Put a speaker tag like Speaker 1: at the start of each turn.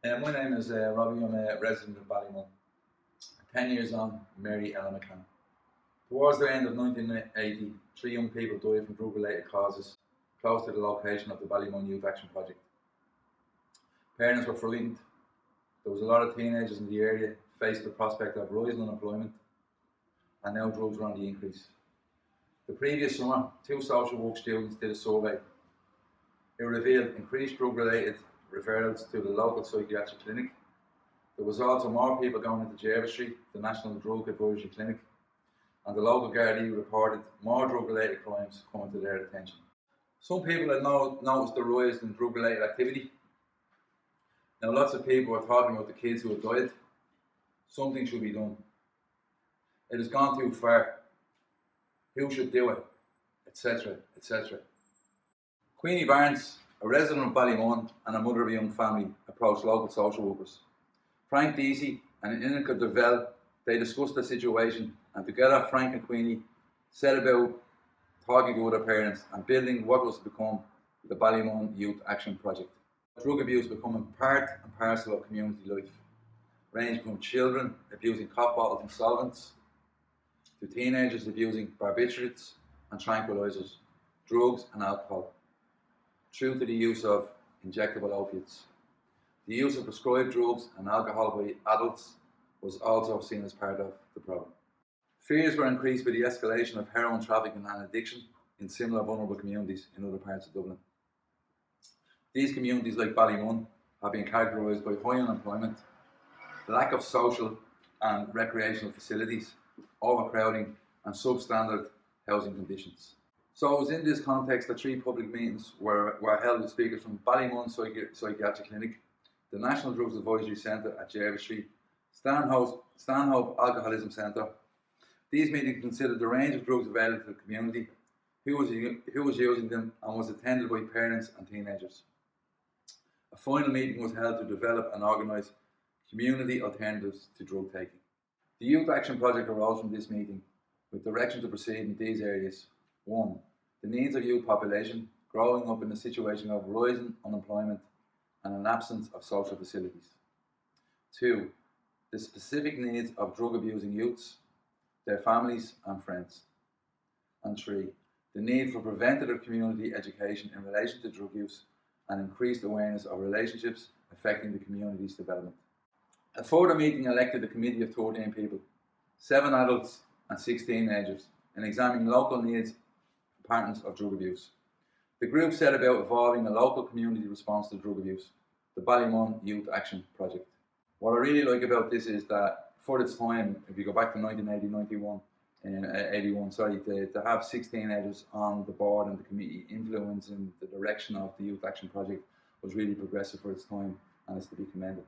Speaker 1: My name is Robbie. I'm a resident of Ballymun. 10 years on, Mary Ellen McCann. Towards the end of 1980, 3 young people died from drug-related causes close to the location of the Ballymun Youth Action Project. Parents were frightened. There was a lot of teenagers in the area faced the prospect of rising unemployment, and now drugs were on the increase. The previous summer, 2 social work students did a survey. It revealed increased drug-related referrals to the local psychiatric clinic. There was also more people going into Jervis Street, the National Drug Advisory Clinic, and the local Gardaí reported more drug-related crimes coming to their attention. Some people had noticed the rise in drug-related activity. Now lots of people are talking about the kids who have died. Something should be done. It has gone too far. Who should do it? Etc. etc. Queenie Barnes, a resident of Ballymun and a mother of a young family, approached local social workers. Frank Deasy and Inica Devell, they discussed the situation, and together Frank and Queenie set about talking to other parents and building what was to become the Ballymun Youth Action Project. Drug abuse becoming part and parcel of community life, ranging from children abusing cough bottles and solvents, to teenagers abusing barbiturates and tranquilizers, drugs and alcohol, through to the use of injectable opiates. The use of prescribed drugs and alcohol by adults was also seen as part of the problem. Fears were increased by the escalation of heroin trafficking and addiction in similar vulnerable communities in other parts of Dublin. These communities, like Ballymun, have been characterised by high unemployment, lack of social and recreational facilities, overcrowding and substandard housing conditions. So it was in this context that 3 public meetings were held with speakers from Ballymun Psychiatric Clinic, the National Drugs Advisory Centre at Jervis Street, Stanhope Alcoholism Centre. These meetings considered the range of drugs available to the community, who was using them, and was attended by parents and teenagers. A final meeting was held to develop and organise community alternatives to drug taking. The Youth Action Project arose from this meeting with direction to proceed in these areas. 1. The needs of youth population growing up in a situation of rising unemployment and an absence of social facilities. 2. The specific needs of drug abusing youths, their families and friends. And 3. The need for preventative community education in relation to drug use and increased awareness of relationships affecting the community's development. A further meeting elected a committee of 13 people, 7 adults and 6 teenagers, in examining local needs and patterns of drug abuse. The group set about evolving a local community response to drug abuse, the Ballymun Youth Action Project. What I really like about this is that for its time, if you go back to 1981, to have 6 teenagers on the board and the committee influencing the direction of the Youth Action Project was really progressive for its time, and is to be commended.